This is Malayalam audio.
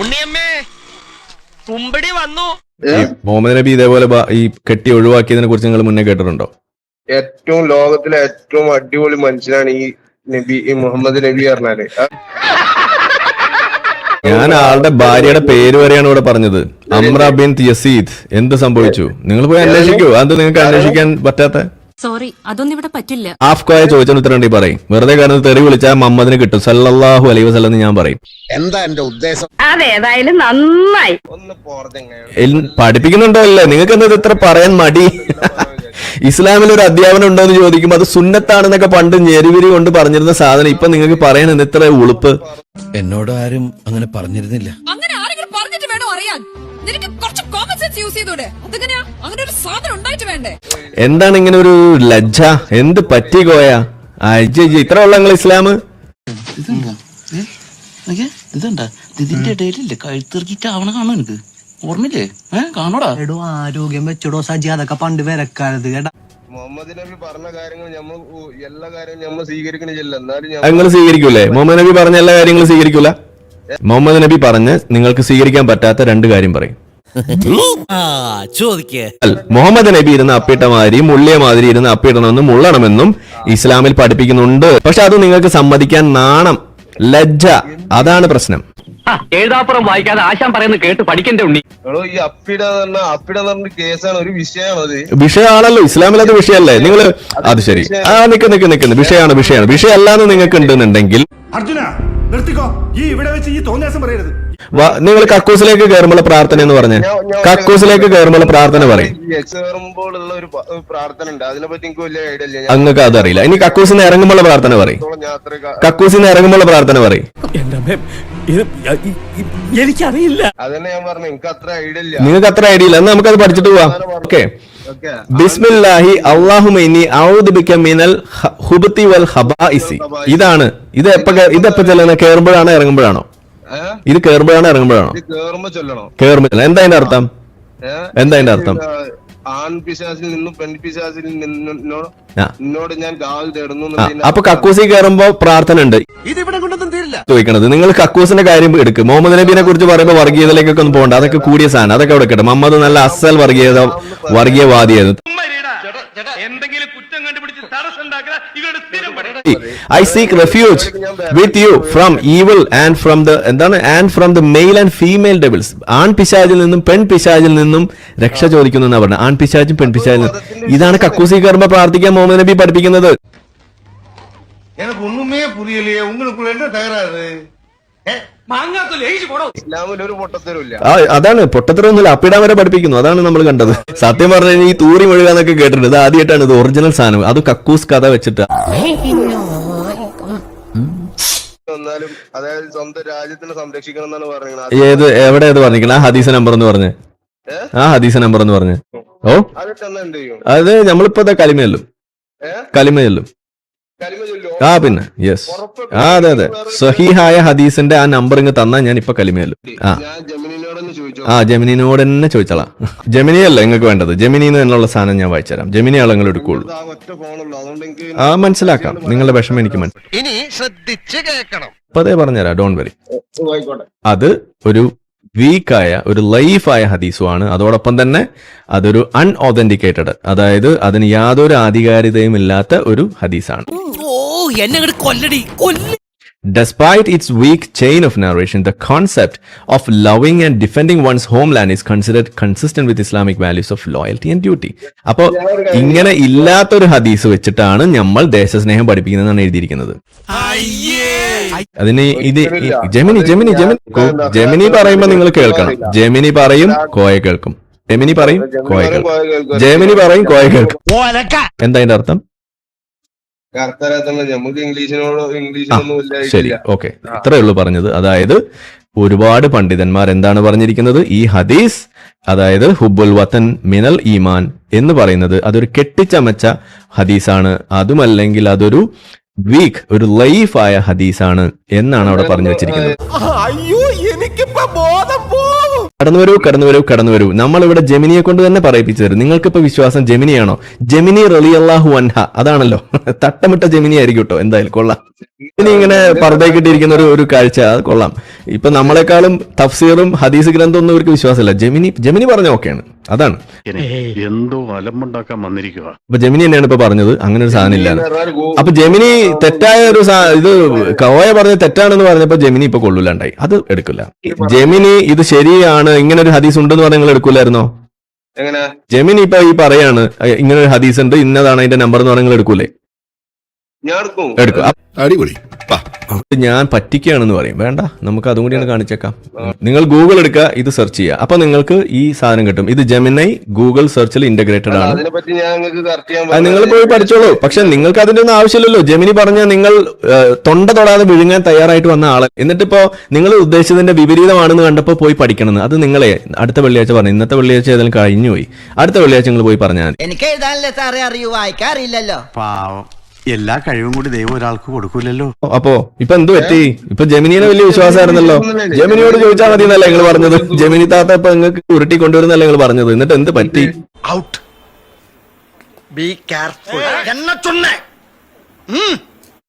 ഉണ്ണിയമ്മേ തുമ്പടി വന്നു. മുഹമ്മദ് നബി ഇതേപോലെ ഈ കെട്ടി ഒഴിവാക്കിയതിനെ കുറിച്ച് നിങ്ങൾ മുന്നേ കേട്ടിട്ടുണ്ടോ? ഏറ്റവും ലോകത്തിലെ ഏറ്റവും അടിപൊളി മനുഷ്യനാണ് ഈ നബി, ഈ മുഹമ്മദ് നബി പറഞ്ഞാല്. ഞാൻ ആളുടെ ഭാര്യയുടെ പേര് വരെയാണ് ഇവിടെ പറഞ്ഞത്, അമ്ര ബിൻ യസീദ്. എന്ത് സംഭവിച്ചു? നിങ്ങൾ പോയി അന്വേഷിക്കൂ. അത് നിങ്ങൾക്ക് അന്വേഷിക്കാൻ പറ്റാത്ത? സോറി, അതൊന്നും ഇവിടെ പറ്റില്ല. ആഫ്കോയെ ചോദിച്ചാൽ ഉത്തരം പറയും. വെറുതെ കാരണം തെറി വിളിച്ചാൽ മുഹമ്മദിന് കിട്ടും സല്ലല്ലാഹു അലൈഹി വസല്ലം എന്ന് ഞാൻ പറയും. എന്താ എന്റെ ഉദ്ദേശം? അതേതായാലും നന്നായി. പഠിപ്പിക്കുന്നുണ്ടോ അല്ലേ? നിങ്ങൾക്ക് എന്താ ഇത്ര പറയാൻ മടി? ഇസ്ലാമിൽ ഒരു അധ്യാപനം ഉണ്ടോ എന്ന് ചോദിക്കുമ്പോൾ അത് സുന്നത്താണെന്നൊക്കെ പണ്ട് ഞെരുവിരി കൊണ്ട് പറഞ്ഞിരുന്ന സാധനം ഇപ്പൊ നിങ്ങൾക്ക് പറയാൻ ഇത്ര ഉളുപ്പ്. എന്നോട് ആരും അങ്ങനെ പറഞ്ഞിരുന്നില്ല. അങ്ങനെ ആരെങ്കിലും പറഞ്ഞിട്ട് വേണോ അറിയാൻ? നിനക്ക് കുറച്ച് കോമൺ സെൻസ് യൂസ് ചെയ്തൂടെ? അതെങ്ങനെയാ? അങ്ങനെ ഒരു സാധനം ഉണ്ടായിട്ട് വേണ്ടേ? എന്താണ് ഇങ്ങനെ ഒരു ലജ്ജ? എന്ത് പറ്റി കോയ? ഇത്ര ഉള്ള നിങ്ങൾ ഇസ്ലാം? ഇതുണ്ടാ ഇതിന്റെ ഇടയിലില്ലേ കഴുത്തിറക്കിട്ട് അവനെ കാണോ? എനിക്ക് ഓർമ്മയില്ലേ? കാണോടാ. എടോ ആരോഗ്യം വെച്ചടോ സജി, അതൊക്കെ പണ്ട് വരക്കാലത്ത് കേട്ടാ. മുഹമ്മദ് നബി പറഞ്ഞ കാര്യങ്ങൾ നമ്മൾ എല്ലാ കാര്യങ്ങളും നമ്മൾ സ്വീകരിക്കണില്ല. എന്നാലും നിങ്ങൾ സ്വീകരിക്കൂലേ? മുഹമ്മദ് നബി പറഞ്ഞ എല്ലാ കാര്യങ്ങളും സ്വീകരിക്കൂല? മുഹമ്മദ് നബി പറഞ്ഞ് നിങ്ങൾക്ക് സ്വീകരിക്കാൻ പറ്റാത്ത രണ്ട് കാര്യം പറയും. മുഹമ്മദ് നബി ഇരുന്ന് അപ്പിട്ട മാതിരി മുള്ളിയ മാതിരി ഇരുന്ന് അപ്പിടണമെന്നും മുള്ളണമെന്നും ഇസ്ലാമിൽ പഠിപ്പിക്കുന്നുണ്ട്. പക്ഷെ അത് നിങ്ങൾക്ക് സമ്മതിക്കാൻ നാണം, ലജ്ജ, അതാണ് പ്രശ്നം. എഴുതാപ്പുറം വായിക്കാതെ ആശാൻ പറയുന്നത് കേട്ട് പഠിക്കണ്ടേ ഉണ്ണി? ഈ അപ്പിട പറഞ്ഞ കേസാണ്, ഒരു വിഷയമാണ്. അത് വിഷയമാണല്ലോ, ഇസ്ലാമിൽ അത് വിഷയമല്ലേ? നിങ്ങൾ അത് ശരി, നിൽക്കുന്നു വിഷയമാണ്. വിഷയമല്ലാന്ന് നിങ്ങൾക്ക് ഉണ്ടെന്നുണ്ടെങ്കിൽ അർജുന നിർത്തിക്കോ. ഈ ഇവിടെ വെച്ച് ഈ തോന്നിയാസം പറയരുത്. നിങ്ങൾ കക്കൂസിലേക്ക് കയറുമ്പോൾ പ്രാർത്ഥന എന്ന് പറഞ്ഞ കക്കൂസിലേക്ക് കയറുമ്പോൾ പ്രാർത്ഥന പറയും. കയറുമ്പോഴുള്ള ഒരു പ്രാർത്ഥന ഉണ്ട്, അതിനെപ്പറ്റി എനിക്ക് വലിയ ഐഡിയ ഇല്ല. അങ്ങക്ക് അതറിയില്ല. ഇനി കക്കൂസിന് ഇറങ്ങുമ്പോൾ പ്രാർത്ഥന പറയും. കക്കൂസിന് ഇറങ്ങുമ്പോൾ പ്രാർത്ഥന പറയും. എനിക്കറിയില്ല. അതന്നെ ഞാൻ പറഞ്ഞു, എനിക്ക് അത്ര ഐഡിയ ഇല്ല. നിങ്ങൾക്ക് അത്ര ഐഡിയ ഇല്ല. എന്നാ നമുക്കത് പഠിച്ചിട്ട് പോവാം. ഓക്കെ. ബിസ്മില്ലാഹി അല്ലാഹുമ്മ ഇന്നി അഊദു ബിക മിനൽ ഖുബതി വൽ ഖബാഇസി. ഇത് എപ്പോ ചെല്ലണം? കേറുമ്പോഴാണോ ഇറങ്ങുമ്പോഴാണോ? ഇത് കേറുമ്പോഴാണോ ഇറങ്ങുമ്പോഴാണോ? കേറുമ്പോ. എന്താ അതിന്റെ അർത്ഥം? ആൺപിശാചിൽ നിന്നും പെൺപിശാചിൽ നിന്നോട് ഞാൻ കാവൽ തേടുന്നു. അപ്പൊ കക്കൂസി കയറുമ്പോ പ്രാർത്ഥന ഉണ്ട്. ചോദിക്കണത് നിങ്ങൾ കക്കൂസിന്റെ കാര്യം എടുക്കും. മുഹമ്മദ് നബീനെ കുറിച്ച് പറയുമ്പോൾ വർഗീയതയിലേക്കൊക്കെ ഒന്ന് പോകണ്ട. അതൊക്കെ കൂടിയ സാധനം, അതൊക്കെ അവിടെ കിട്ടും. മുഹമ്മദ് നല്ല അസൽ വർഗീയവാദിയായിരുന്നു. I seek refuge with you from evil and from the male and female devils. ആൺപിശാചിൽ നിന്നും പെൺപിശാചിൽ നിന്നും രക്ഷ ചോദിക്കുന്നു എന്നാ പറഞ്ഞത്. ആൺപിശാചും പെൺപിശാചിൽ. ഇതാണ് കക്കൂസി കയറുമ്പോ പ്രാർത്ഥിക്കാൻ മുഹമ്മദ് നബി പഠിപ്പിക്കുന്നത്. അതാണ് പൊട്ടത്തരൊന്നുമില്ല. അപ്പിടാൻ വരെ പഠിപ്പിക്കുന്നു. അതാണ് നമ്മൾ കണ്ടത്. സത്യം പറഞ്ഞാൽ ഈ തൂറി മുഴുകാന്നൊക്കെ കേട്ടിട്ടുണ്ട്. ഇത് ആദ്യമായിട്ടാണ് ഇത് ഒറിജിനൽ സാധനം. അത് കക്കൂസ് കഥ വെച്ചിട്ട്. അതായത് സ്വന്തം രാജ്യത്തിനെ സംരക്ഷിക്കണം എന്നാണ് പറയുന്നത്. എവിടെ പറഞ്ഞിരിക്കണം? ആ ഹദീസ് നമ്പർ എന്ന് പറഞ്ഞ് ഓ അത് നമ്മളിപ്പോ കലിമയല്ലും. പിന്നെ യെസ്, അതെ സഹീഹായ ഹദീസിന്റെ ആ നമ്പർ ഇങ്ങ് തന്നാ ഞാൻ ഇപ്പൊ കലിമയല്ലും. ജെമിനിനോട് തന്നെ ചോദിച്ചോളാം. ജെമിനിയല്ല നിങ്ങൾക്ക് വേണ്ടത്. ജെമിനിന്ന് എന്നുള്ള സാധനം ഞാൻ വായിച്ചുതരാം. ജെമിനിയാൾ നിങ്ങൾ എടുക്കുള്ളൂ. മനസ്സിലാക്കാം നിങ്ങളുടെ വിഷമം എനിക്ക് അപ്പതേ പറഞ്ഞുതരാം. Don't worry. അത് ഒരു വീക്കായ ഒരു ലൈഫായ ഹദീസുമാണ്. അതോടൊപ്പം തന്നെ അതൊരു അൺഓതന്റിക്കേറ്റഡ്, അതായത് അതിന് യാതൊരു ആധികാരികതയും ഇല്ലാത്ത ഒരു ഹദീസാണ്. Despite its weak chain of narration, the concept of loving and defending one's homeland is considered consistent with Islamic values of loyalty and duty. അപ്പോ ഇങ്ങനെ ഇല്ലാത്തൊരു ഹദീസ് വെച്ചിട്ടാണ് നമ്മൾ ദേശസ്നേഹം പഠിപ്പിക്കുന്നതെന്നാണ് എഴുതിയിരിക്കുന്നത്. അതിന് ഇത് ജെമിനി പറയുമ്പോ നിങ്ങൾ കേൾക്കണം. ജെമിനി പറയും, കോയ കേൾക്കും. ജെമിനി പറയും, കോയ കേൾക്കും. എന്താ അതിന്റെ അർത്ഥം? ശരി, ഓക്കെ. ഇത്രയേ ഉള്ളൂ പറഞ്ഞത്. അതായത് ഒരുപാട് പണ്ഡിതന്മാർ എന്താണ് പറഞ്ഞിരിക്കുന്നത്? ഈ ഹദീസ്, അതായത് ഹുബ്ബുൽ വതൻ മിനൽ ഈമാൻ എന്ന് പറയുന്നത് അതൊരു കെട്ടിച്ചമച്ച ഹദീസാണ്. അതുമല്ലെങ്കിൽ അതൊരു വീക്ക്, ഒരു ലൈഫായ ഹദീസാണ് എന്നാണ് അവിടെ പറഞ്ഞു വെച്ചിരിക്കുന്നത്. കടന്നു വരൂ. നമ്മളിവിടെ ജെമിനിയെ കൊണ്ട് തന്നെ പറയിപ്പിച്ചു തരും. നിങ്ങൾക്കിപ്പോ വിശ്വാസം ജെമിനിയാണോ? ജെമിനി റളിയല്ലാഹു അൻഹ അതാണല്ലോ. തട്ടമിട്ട ജെമിനി ആയിരിക്കും കേട്ടോ. എന്തായാലും കൊള്ളാം. ഇനി ഇങ്ങനെ പർദ്ദയ്ക്കിട്ടിരിക്കുന്ന ഒരു കാഴ്ച, അത് കൊള്ളാം. ഇപ്പൊ നമ്മളെക്കാളും തഫ്സീറും ഹദീസ് ഗ്രന്ഥം ഒന്നും ഇവർക്ക് വിശ്വാസമില്ല. ജെമിനി പറഞ്ഞ ഓക്കെയാണ്. അതാണ് എന്തോ അലമ്പുണ്ടാക്കാൻ വന്നിരിക്കുക. അപ്പൊ ജെമിനി തന്നെയാണ് ഇപ്പൊ പറഞ്ഞത് അങ്ങനെ ഒരു സാധനം ഇല്ലാന്ന്. അപ്പൊ ജെമിനി തെറ്റായ ഒരു ഇത് കോയ പറഞ്ഞ തെറ്റാണെന്ന് പറഞ്ഞപ്പോ ജെമിനി ഇപ്പൊ കൊള്ളൂലാണ്ടായി. അത് എടുക്കില്ല. ജെമിനി ഇത് ശരിയാണ്, ഇങ്ങനെ ഒരു ഹദീസ് ഉണ്ടെന്ന് പറഞ്ഞാൽ നിങ്ങൾ എടുക്കൂലായിരുന്നോ? എങ്ങനെ ജെമിനി ഇപ്പൊ ഈ പറയാണ് ഇങ്ങനെ ഒരു ഹദീസ് ഉണ്ട്, ഇന്നതാണ് അതിന്റെ നമ്പർ എന്ന് പറഞ്ഞാൽ നിങ്ങൾ എടുക്കൂലേ? ഞാൻ എടുക്കും. അടിപൊളി. ഞാൻ പറ്റിക്കുകയാണെന്ന് പറയും. വേണ്ട, നമുക്ക് അതും കൂടിയാണ് കാണിച്ചേക്കാം. നിങ്ങൾ ഗൂഗിൾ എടുക്കുക, ഇത് സെർച്ച് ചെയ്യുക, അപ്പൊ നിങ്ങൾക്ക് ഈ സാധനം കിട്ടും. ഇത് ജെമിനൈ ഗൂഗിൾ സെർച്ചിൽ ഇന്റഗ്രേറ്റഡ് ആണ്. അതിനെപ്പറ്റി ഞാൻ നിങ്ങൾക്ക് കറക്റ്റ് ചെയ്യാൻ അത് നിങ്ങൾ പോയി പഠിച്ചോളൂ. പക്ഷെ നിങ്ങൾക്ക് അതിന്റെ ഒന്നും ആവശ്യമില്ലല്ലോ. ജെമിനി പറഞ്ഞാൽ നിങ്ങൾ തൊണ്ട തൊടാതെ വിഴുങ്ങാൻ തയ്യാറായിട്ട് വന്ന ആള്, എന്നിട്ടിപ്പോ നിങ്ങൾ ഉദ്ദേശിച്ചതിന്റെ വിപരീതമാണെന്ന് കണ്ടപ്പോ പോയി പഠിക്കണമെന്ന്. അത് നിങ്ങളെ അടുത്ത വെള്ളിയാഴ്ച പറഞ്ഞു. ഇന്നത്തെ വെള്ളിയാഴ്ച ഏതായാലും കഴിഞ്ഞുപോയി. അടുത്ത വെള്ളിയാഴ്ച നിങ്ങൾ പോയി പറഞ്ഞാൽ മതി. എനിക്ക് എഴുതാനല്ലേ സാറേ അറിയൂ, വായിക്കാറില്ലല്ലോ. പാവം, എല്ലാ കഴിവും കൂടി ദൈവം ഒരാൾക്ക് കൊടുക്കൂലല്ലോ. അപ്പോ ഇപ്പൊ എന്ത് പറ്റി? ഇപ്പൊ ജെമിനിനെ വലിയ വിശ്വാസമായിരുന്നല്ലോ. ജെമിനിയോട് ചോദിച്ചാൽ മതി എന്നല്ല നിങ്ങൾ പറഞ്ഞത്. ജെമിനി താത്ത ഇപ്പൊ നിങ്ങൾക്ക് ഉരുട്ടി കൊണ്ടുവരുന്നല്ല നിങ്ങൾ പറഞ്ഞത്. എന്നിട്ട് എന്ത് പറ്റി? ഔട്ട്. Be careful. എന്നെ ചൊന്നേ.